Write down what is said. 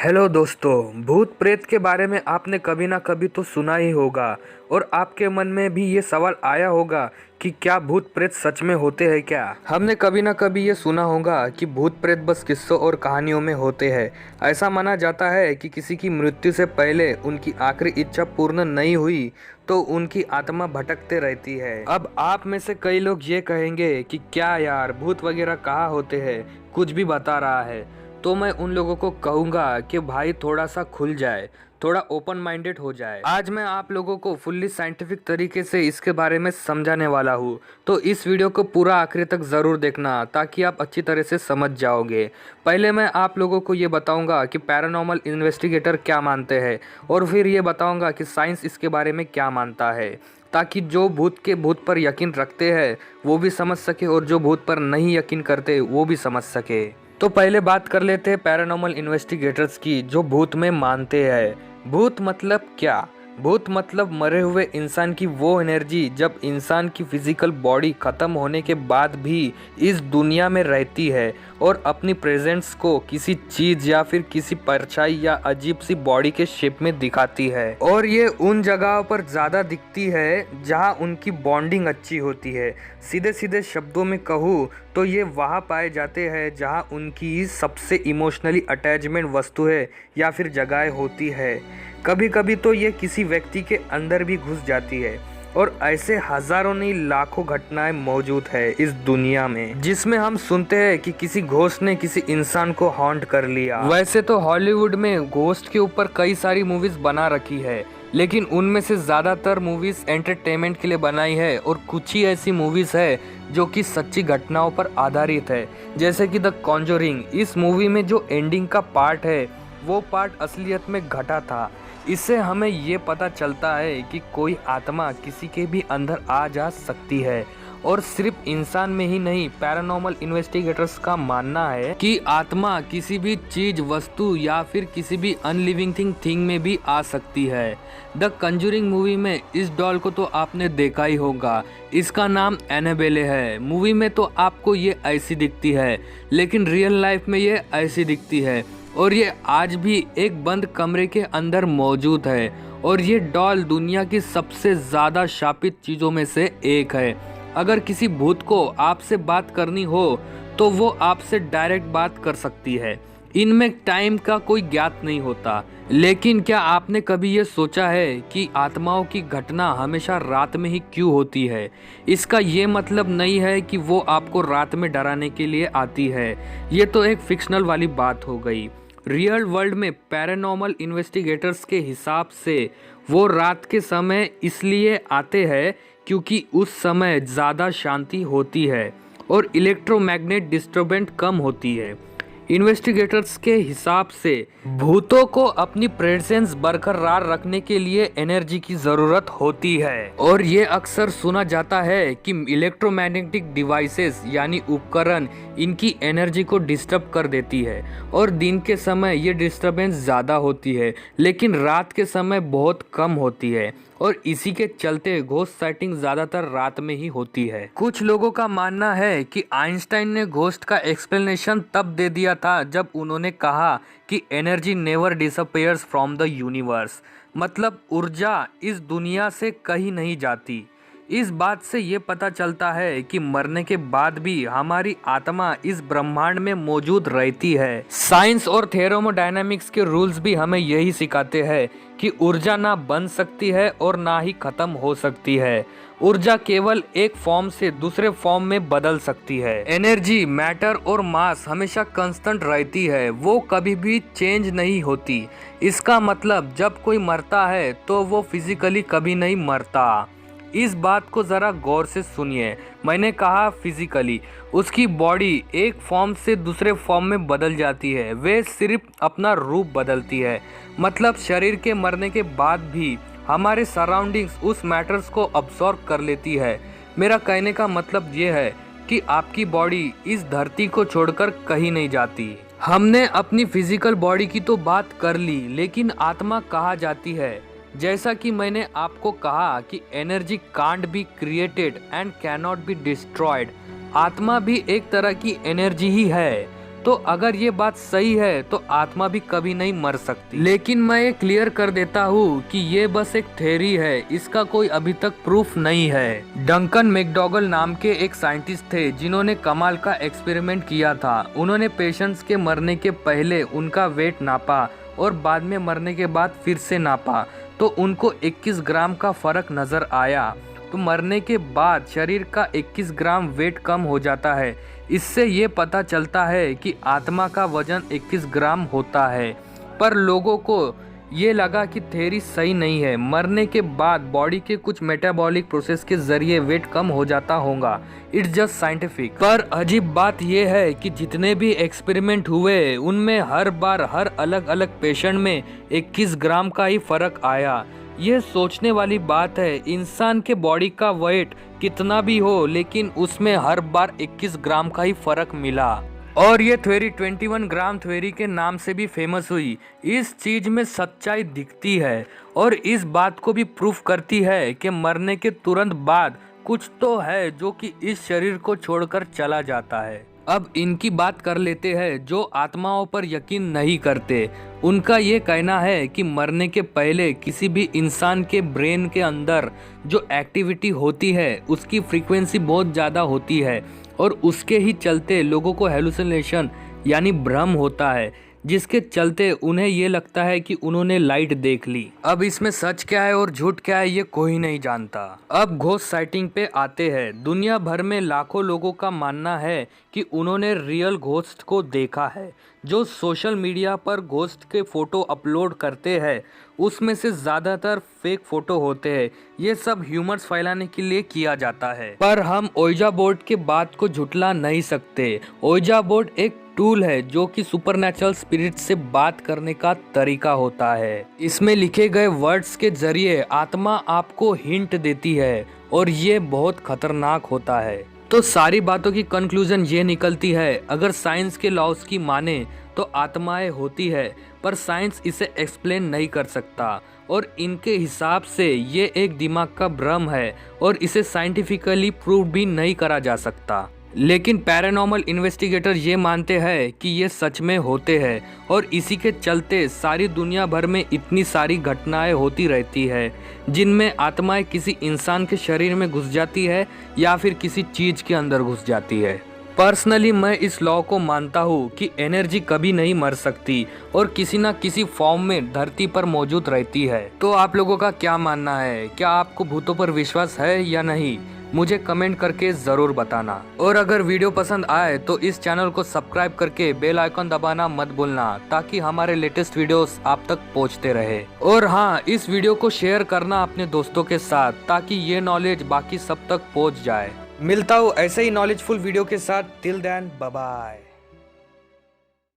Hello दोस्तों, भूत प्रेत के बारे में आपने कभी ना कभी तो सुना ही होगा और आपके मन में भी ये सवाल आया होगा कि क्या भूत प्रेत सच में होते हैं क्या। हमने कभी ना कभी ये सुना होगा कि भूत प्रेत बस किस्सों और कहानियों में होते हैं। ऐसा माना जाता है कि किसी की मृत्यु से पहले उनकी आखिरी इच्छा पूर्ण नहीं हुई तो उनकी आत्मा भटकते रहती है। अब आप में से कई लोग ये कहेंगे कि क्या यार, भूत वगैरह कहाँ होते हैं, कुछ भी बता रहा है। तो मैं उन लोगों को कहूँगा कि भाई थोड़ा सा खुल जाए, थोड़ा ओपन माइंडेड हो जाए। आज मैं आप लोगों को फुल्ली साइंटिफिक तरीके से इसके बारे में समझाने वाला हूँ, तो इस वीडियो को पूरा आखिर तक ज़रूर देखना ताकि आप अच्छी तरह से समझ जाओगे। पहले मैं आप लोगों को ये बताऊँगा कि पैरानॉर्मल इन्वेस्टिगेटर क्या मानते हैं और फिर ये बताऊँगा कि साइंस इसके बारे में क्या मानता है, ताकि जो भूत पर यकीन रखते हैं वो भी समझ सके और जो भूत पर नहीं यकीन करते वो भी समझ सके। तो पहले बात कर लेते हैं पैरानॉर्मल इन्वेस्टिगेटर्स की, जो भूत में मानते हैं। भूत मतलब क्या? भूत मतलब मरे हुए इंसान की वो एनर्जी जब इंसान की फिजिकल बॉडी खत्म होने के बाद भी इस दुनिया में रहती है और अपनी प्रेजेंस को किसी चीज या फिर किसी परछाई या अजीब सी बॉडी के शेप में दिखाती है। और ये उन जगहों पर ज्यादा दिखती है जहाँ उनकी बॉन्डिंग अच्छी होती है। सीधे सीधे शब्दों में कहूँ तो ये वहाँ पाए जाते हैं जहाँ उनकी सबसे इमोशनली अटैचमेंट वस्तु है या फिर जगह होती है। कभी कभी तो ये किसी व्यक्ति के अंदर भी घुस जाती है और ऐसे हजारों नहीं लाखों घटनाएं मौजूद है इस दुनिया में, जिसमें हम सुनते हैं कि किसी घोस्ट ने किसी इंसान को हॉन्ट कर लिया। वैसे तो हॉलीवुड में घोस्ट के ऊपर कई सारी मूवीज बना रखी है, लेकिन उनमें से ज्यादातर मूवीज एंटरटेनमेंट के लिए बनाई है और कुछ ही ऐसी मूवीज है जो कि सच्ची घटनाओं पर आधारित है, जैसे कि द कॉन्जरिंग। इस मूवी में जो एंडिंग का पार्ट है वो पार्ट असलियत में घटा था। इससे हमें ये पता चलता है कि कोई आत्मा किसी के भी अंदर आ जा सकती है। और सिर्फ इंसान में ही नहीं, पैरानॉर्मल इन्वेस्टिगेटर्स का मानना है कि आत्मा किसी भी चीज, वस्तु या फिर किसी भी अनलिविंग थिंग में भी आ सकती है। द कंजूरिंग मूवी में इस डॉल को तो आपने देखा ही होगा, इसका नाम एनाबेले है। मूवी में तो आपको ये ऐसी दिखती है, लेकिन रियल लाइफ में ये ऐसी दिखती है और ये आज भी एक बंद कमरे के अंदर मौजूद है। और ये डॉल दुनिया की सबसे ज़्यादा शापित चीज़ों में से एक है। अगर किसी भूत को आपसे बात करनी हो तो वो आपसे डायरेक्ट बात कर सकती है। इनमें टाइम का कोई ज्ञात नहीं होता। लेकिन क्या आपने कभी ये सोचा है कि आत्माओं की घटना हमेशा रात में ही क्यों होती है? इसका ये मतलब नहीं है कि वो आपको रात में डराने के लिए आती है, ये तो एक फिक्शनल वाली बात हो गई। रियल वर्ल्ड में पैरानॉर्मल इन्वेस्टिगेटर्स के हिसाब से वो रात के समय इसलिए आते हैं क्योंकि उस समय ज़्यादा शांति होती है और इलेक्ट्रोमैग्नेट डिस्टर्बेंस कम होती है। इन्वेस्टिगेटर्स के हिसाब से भूतों को अपनी प्रेजेंस बरकरार रखने के लिए एनर्जी की जरूरत होती है और ये अक्सर सुना जाता है कि इलेक्ट्रोमैग्नेटिक डिवाइसेस यानी उपकरण इनकी एनर्जी को डिस्टर्ब कर देती है और दिन के समय ये डिस्टर्बेंस ज़्यादा होती है, लेकिन रात के समय बहुत कम होती है और इसी के चलते घोस्ट साइटिंग ज़्यादातर रात में ही होती है। कुछ लोगों का मानना है कि आइंस्टाइन ने घोस्ट का एक्सप्लेनेशन तब दे दिया था जब उन्होंने कहा कि energy never disappears from the universe, मतलब ऊर्जा इस दुनिया से कहीं नहीं जाती। इस बात से ये पता चलता है कि मरने के बाद भी हमारी आत्मा इस ब्रह्मांड में मौजूद रहती है। साइंस और थर्मोडायनामिक्स के रूल्स भी हमें यही सिखाते हैं कि ऊर्जा ना बन सकती है और ना ही खत्म हो सकती है। ऊर्जा केवल एक फॉर्म से दूसरे फॉर्म में बदल सकती है। एनर्जी, मैटर और मास हमेशा कांस्टेंट रहती है, वो कभी भी चेंज नहीं होती। इसका मतलब जब कोई मरता है तो वो फिजिकली कभी नहीं मरता। इस बात को ज़रा गौर से सुनिए, मैंने कहा फिजिकली। उसकी बॉडी एक फॉर्म से दूसरे फॉर्म में बदल जाती है, वे सिर्फ अपना रूप बदलती है। मतलब शरीर के मरने के बाद भी हमारे सराउंडिंग्स उस मैटर्स को अब्सॉर्ब कर लेती है। मेरा कहने का मतलब ये है कि आपकी बॉडी इस धरती को छोड़कर कहीं नहीं जाती। हमने अपनी फिजिकल बॉडी की तो बात कर ली, लेकिन आत्मा कहाँ जाती है? जैसा कि मैंने आपको कहा कि energy can't be created and cannot be destroyed, आत्मा भी एक तरह की एनर्जी ही है। तो अगर ये बात सही है तो आत्मा भी कभी नहीं मर सकती। लेकिन मैं ये क्लियर कर देता हूँ कि ये बस एक थ्योरी है, इसका कोई अभी तक प्रूफ नहीं है। डंकन मैकडॉगल नाम के एक साइंटिस्ट थे जिन्होंने कमाल का एक्सपेरिमेंट किया था। उन्होंने पेशेंट्स के मरने के पहले उनका वेट नापा और बाद में मरने के बाद फिर से नापा, तो उनको 21 ग्राम का फर्क नजर आया। तो मरने के बाद शरीर का 21 ग्राम वेट कम हो जाता है। इससे ये पता चलता है कि आत्मा का वजन 21 ग्राम होता है। पर लोगों को ये लगा कि थ्योरी सही नहीं है, मरने के बाद बॉडी के कुछ मेटाबॉलिक प्रोसेस के जरिए वेट कम हो जाता होगा। It's just scientific. पर अजीब बात यह है कि जितने भी एक्सपेरिमेंट हुए उनमें हर बार हर अलग अलग पेशेंट में 21 ग्राम का ही फर्क आया। ये सोचने वाली बात है, इंसान के बॉडी का वेट कितना भी हो लेकिन उसमें हर बार 21 ग्राम का ही फर्क मिला। और ये थ्योरी 21 ग्राम थ्योरी के नाम से भी फेमस हुई। इस चीज में सच्चाई दिखती है और इस बात को भी प्रूफ करती है कि मरने के तुरंत बाद कुछ तो है जो कि इस शरीर को छोड़कर चला जाता है। अब इनकी बात कर लेते हैं जो आत्माओं पर यकीन नहीं करते। उनका ये कहना है कि मरने के पहले किसी भी इंसान के ब्रेन के अंदर जो एक्टिविटी होती है उसकी फ्रीक्वेंसी बहुत ज़्यादा होती है और उसके ही चलते लोगों को हेलुसिनेशन यानी भ्रम होता है, जिसके चलते उन्हें ये लगता है कि उन्होंने लाइट देख ली। अब इसमें सच क्या है और झूठ क्या है ये कोई नहीं जानता। अब घोस्ट साइटिंग पे आते हैं। दुनिया भर में लाखों लोगों का मानना है कि उन्होंने रियल घोस्ट को देखा है। जो सोशल मीडिया पर घोस्ट के फोटो अपलोड करते हैं उसमें से ज़्यादातर फेक फोटो होते हैं। ये सब ह्यूमर्स फैलाने के लिए किया जाता है। पर हम ओइजा बोर्ड के बात को झुटला नहीं सकते। ओइजा बोर्ड एक टूल है जो कि सुपरनैचुरल स्पिरिट से बात करने का तरीका होता है। इसमें लिखे गए वर्ड्स के जरिए आत्मा आपको हिंट देती है और ये बहुत खतरनाक होता है। तो सारी बातों की कंक्लूजन ये निकलती है, अगर साइंस के लॉज की माने तो आत्माएं होती है, पर साइंस इसे एक्सप्लेन नहीं कर सकता और इनके हिसाब से ये एक दिमाग का भ्रम है और इसे साइंटिफिकली प्रूव भी नहीं करा जा सकता। लेकिन पैरानॉर्मल इन्वेस्टिगेटर ये मानते हैं कि ये सच में होते हैं और इसी के चलते सारी दुनिया भर में इतनी सारी घटनाएं होती रहती है जिनमें आत्माएं किसी इंसान के शरीर में घुस जाती है या फिर किसी चीज के अंदर घुस जाती है। पर्सनली मैं इस लॉ को मानता हूँ कि एनर्जी कभी नहीं मर सकती और किसी न किसी फॉर्म में धरती पर मौजूद रहती है। तो आप लोगों का क्या मानना है? क्या आपको भूतों पर विश्वास है या नहीं? मुझे कमेंट करके ज़रूर बताना। और अगर वीडियो पसंद आए तो इस चैनल को सब्सक्राइब करके बेल आइकन दबाना मत भूलना ताकि हमारे लेटेस्ट वीडियोस आप तक पहुंचते रहे। और हाँ, इस वीडियो को शेयर करना अपने दोस्तों के साथ ताकि ये नॉलेज बाकी सब तक पहुंच जाए। मिलता हूँ ऐसे ही नॉलेजफुल वीडियो के साथ। Till then bye bye.